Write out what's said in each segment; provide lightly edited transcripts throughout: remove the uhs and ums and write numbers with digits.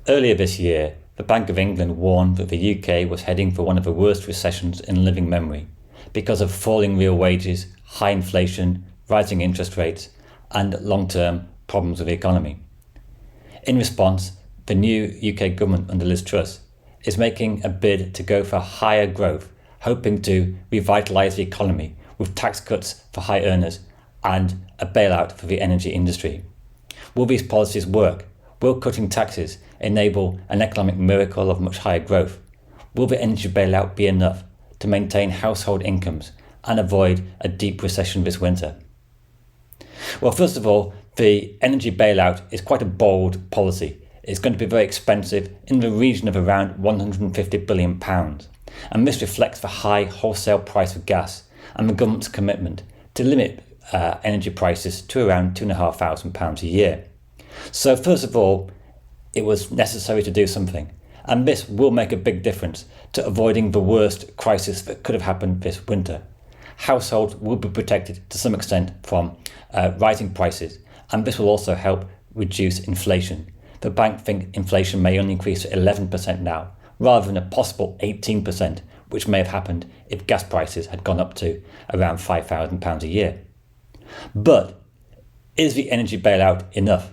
Earlier this year, the Bank of England warned that the UK was heading for one of the worst recessions in living memory because of falling real wages, high inflation, rising interest rates, and long-term problems with the economy. In response, the new UK government under Liz Truss is making a bid to go for higher growth, hoping to revitalise the economy with tax cuts for high earners and a bailout for the energy industry. Will these policies work? Will cutting taxes enable an economic miracle of much higher growth? Will the energy bailout be enough to maintain household incomes and avoid a deep recession this winter? Well, first of all, the energy bailout is quite a bold policy. It's going to be very expensive, in the region of around £150 billion. And this reflects the high wholesale price of gas and the government's commitment to limit energy prices to around £2,500 a year. So first of all, it was necessary to do something. And this will make a big difference to avoiding the worst crisis that could have happened this winter. Households will be protected to some extent from rising prices, and this will also help reduce inflation. The bank think inflation may only increase to 11% now, rather than a possible 18%, which may have happened if gas prices had gone up to around £5,000 a year. But is the energy bailout enough?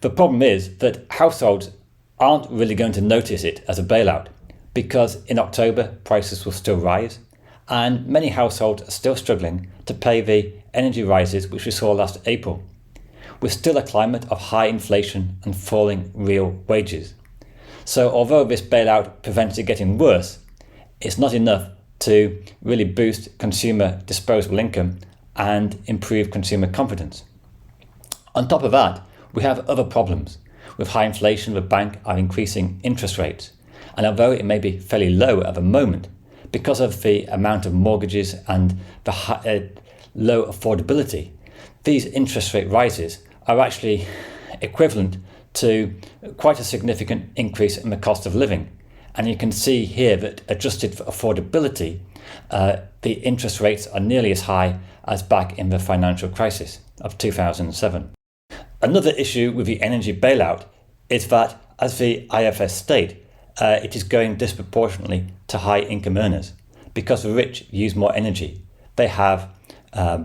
The problem is that households aren't really going to notice it as a bailout, because in October prices will still rise, and many households are still struggling to pay the energy rises which we saw last April. We're still a climate of high inflation and falling real wages. So although this bailout prevents it getting worse, it's not enough to really boost consumer disposable income and improve consumer confidence. On top of that, we have other problems. With high inflation, the bank are increasing interest rates. And although it may be fairly low at the moment, because of the amount of mortgages and the low affordability, these interest rate rises are actually equivalent to quite a significant increase in the cost of living. And you can see here that adjusted for affordability, the interest rates are nearly as high as back in the financial crisis of 2007. Another issue with the energy bailout is that, as the IFS state, it is going disproportionately to high income earners because the rich use more energy. They have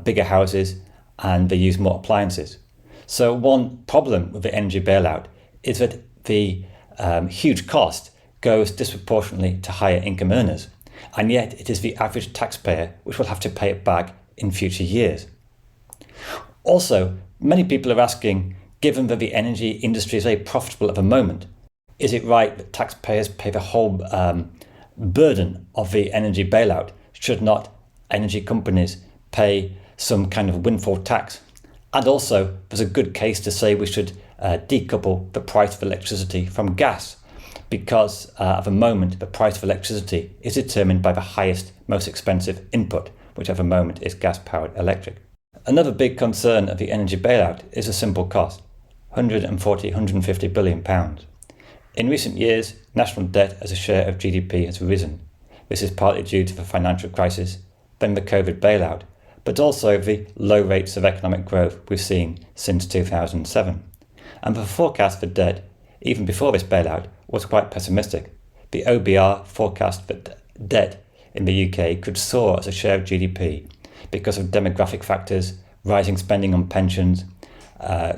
bigger houses and they use more appliances. So one problem with the energy bailout is that the huge cost goes disproportionately to higher income earners, and yet it is the average taxpayer which will have to pay it back in future years. Also, many people are asking, given that the energy industry is very profitable at the moment, is it right that taxpayers pay the whole burden of the energy bailout? Should not energy companies pay some kind of windfall tax? And also, there's a good case to say we should decouple the price of electricity from gas, because at the moment the price of electricity is determined by the highest, most expensive input, which at the moment is gas-powered electric. Another big concern of the energy bailout is a simple cost, £150 billion. In recent years, national debt as a share of GDP has risen. This is partly due to the financial crisis, then the COVID bailout, but also the low rates of economic growth we've seen since 2007. And the forecast for debt, even before this bailout, was quite pessimistic. The OBR forecast that debt in the UK could soar as a share of GDP because of demographic factors, rising spending on pensions,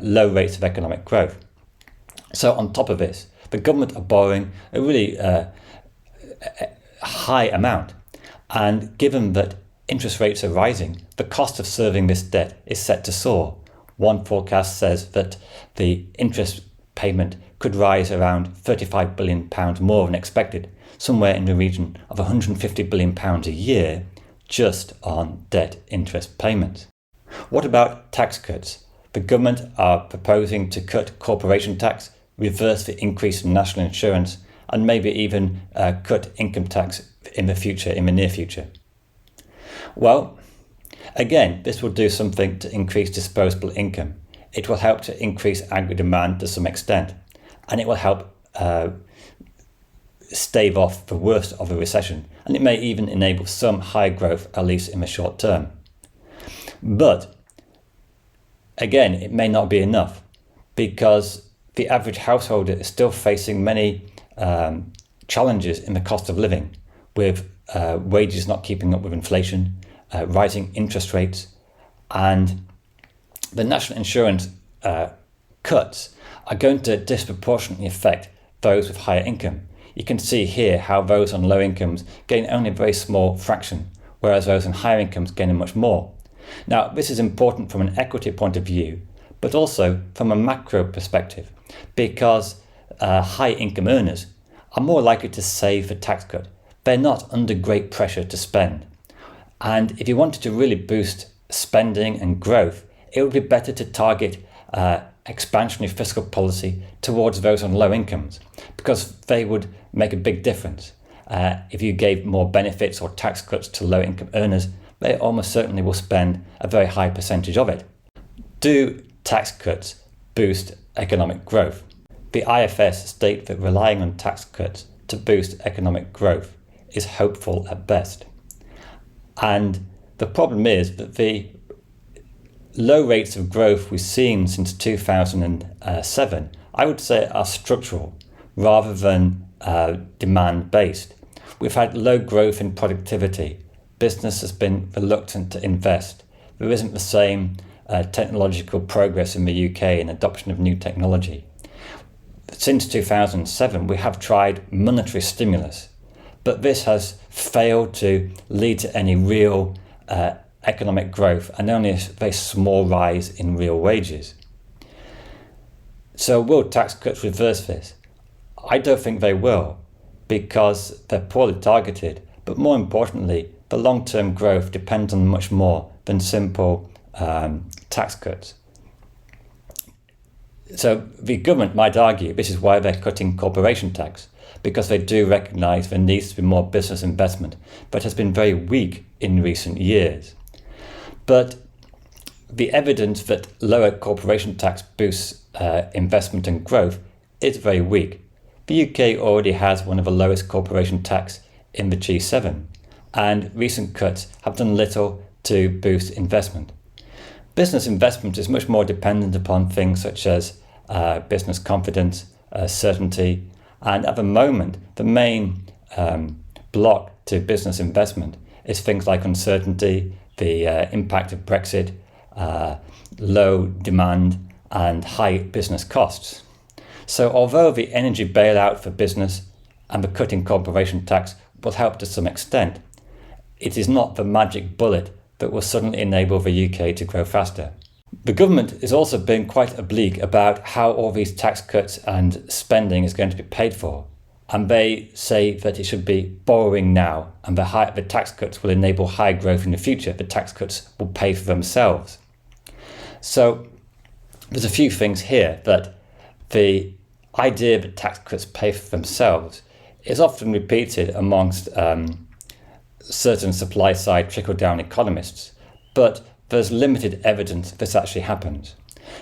low rates of economic growth. So on top of this, the government are borrowing a really high amount. And given that interest rates are rising, the cost of serving this debt is set to soar. One forecast says that the interest payment could rise around £35 billion more than expected, somewhere in the region of £150 billion a year just on debt interest payments. What about tax cuts? The government are proposing to cut corporation tax, reverse the increase in national insurance, and maybe even cut income tax in the near future. Well, again, this will do something to increase disposable income. It will help to increase agri demand to some extent, and it will help stave off the worst of a recession, and it may even enable some high growth, at least in the short term. But again, it may not be enough, because the average householder is still facing many challenges in the cost of living, with wages not keeping up with inflation, rising interest rates, and the national insurance cuts are going to disproportionately affect those with higher income. You can see here how those on low incomes gain only a very small fraction, whereas those on higher incomes gain much more. Now, this is important from an equity point of view, but also from a macro perspective, because high income earners are more likely to save for tax cut. They're not under great pressure to spend. And if you wanted to really boost spending and growth, it would be better to target expansionary fiscal policy towards those on low incomes, because they would make a big difference. If you gave more benefits or tax cuts to low income earners, they almost certainly will spend a very high percentage of it. Do tax cuts boost economic growth? The IFS state that relying on tax cuts to boost economic growth is hopeful at best. And the problem is that the low rates of growth we've seen since 2007, I would say, are structural rather than demand-based. We've had low growth in productivity. Business has been reluctant to invest. There isn't the same technological progress in the UK in adoption of new technology. Since 2007, we have tried monetary stimulus, but this has failed to lead to any real economic growth and only a very small rise in real wages. So will tax cuts reverse this? I don't think they will, because they're poorly targeted, but more importantly, the long-term growth depends on much more than simple tax cuts. So the government might argue this is why they're cutting corporation tax, because they do recognise there needs to be more business investment, but has been very weak in recent years. But the evidence that lower corporation tax boosts investment and growth is very weak. The UK already has one of the lowest corporation tax in the G7, and recent cuts have done little to boost investment. Business investment is much more dependent upon things such as business confidence, certainty, and at the moment, the main block to business investment is things like uncertainty, the impact of Brexit, low demand, and high business costs. So although the energy bailout for business and the cutting corporation tax will help to some extent, it is not the magic bullet that will suddenly enable the UK to grow faster. The government is also being quite oblique about how all these tax cuts and spending is going to be paid for. And they say that it should be borrowing now, and the tax cuts will enable high growth in the future. The tax cuts will pay for themselves. So there's a few things here that the idea that tax cuts pay for themselves is often repeated amongst certain supply-side trickle-down economists, but there's limited evidence this actually happens.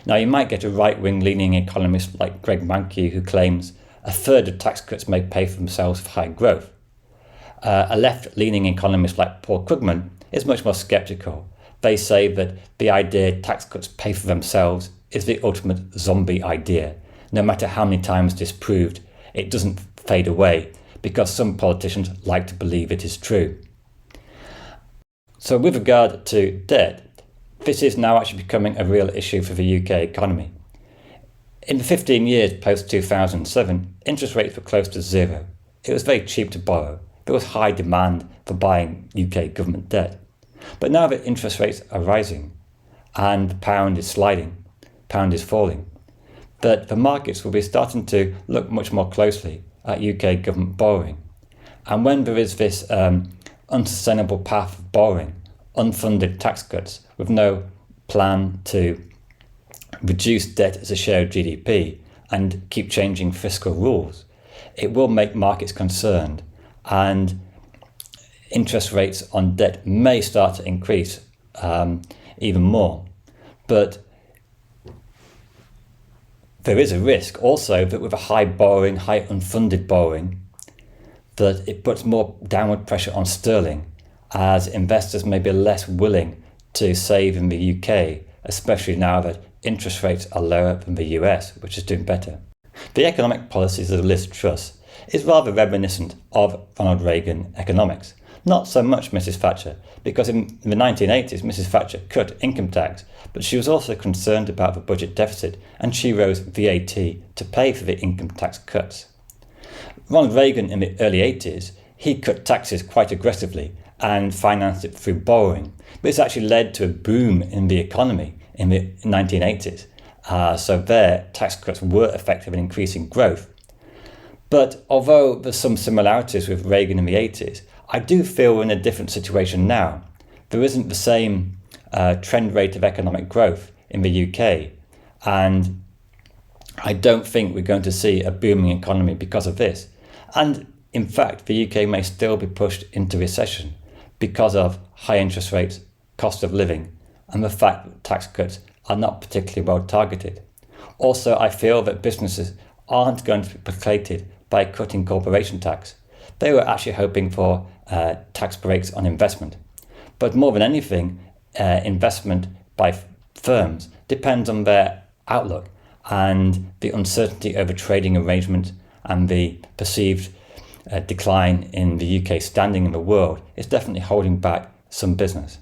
Now, you might get a right-wing leaning economist like Greg Mankiw who claims a third of tax cuts may pay for themselves for high growth. A left-leaning economist like Paul Krugman is much more sceptical. They say that the idea tax cuts pay for themselves is the ultimate zombie idea. No matter how many times disproved, it doesn't fade away because some politicians like to believe it is true. So with regard to debt, this is now actually becoming a real issue for the UK economy. In the 15 years post-2007, interest rates were close to zero. It was very cheap to borrow. There was high demand for buying UK government debt. But now that interest rates are rising and the pound is sliding, pound is falling, that the markets will be starting to look much more closely at UK government borrowing. And when there is this unsustainable path of borrowing, unfunded tax cuts with no plan to reduce debt as a share of GDP and keep changing fiscal rules, it will make markets concerned, and interest rates on debt may start to increase even more. But there is a risk also that with a high borrowing, high unfunded borrowing, that it puts more downward pressure on sterling, as investors may be less willing to save in the UK, especially now that interest rates are lower than the US, which is doing better. The economic policies of Liz Truss is rather reminiscent of Ronald Reagan economics. Not so much Mrs. Thatcher, because in the 1980s Mrs. Thatcher cut income tax, but she was also concerned about the budget deficit and she rose VAT to pay for the income tax cuts. Ronald Reagan in the early 80s, he cut taxes quite aggressively and financed it through borrowing, but it's actually led to a boom in the economy in the 1980s. So their tax cuts were effective in increasing growth. But although there's some similarities with Reagan in the 80s, I do feel we're in a different situation now. There isn't the same trend rate of economic growth in the UK, and I don't think we're going to see a booming economy because of this. And in fact, the UK may still be pushed into recession because of high interest rates, cost of living, and the fact that tax cuts are not particularly well targeted. Also, I feel that businesses aren't going to be placated by cutting corporation tax. They were actually hoping for tax breaks on investment. But more than anything, investment by firms depends on their outlook, and the uncertainty over trading arrangements and the perceived decline in the UK standing in the world is definitely holding back some business.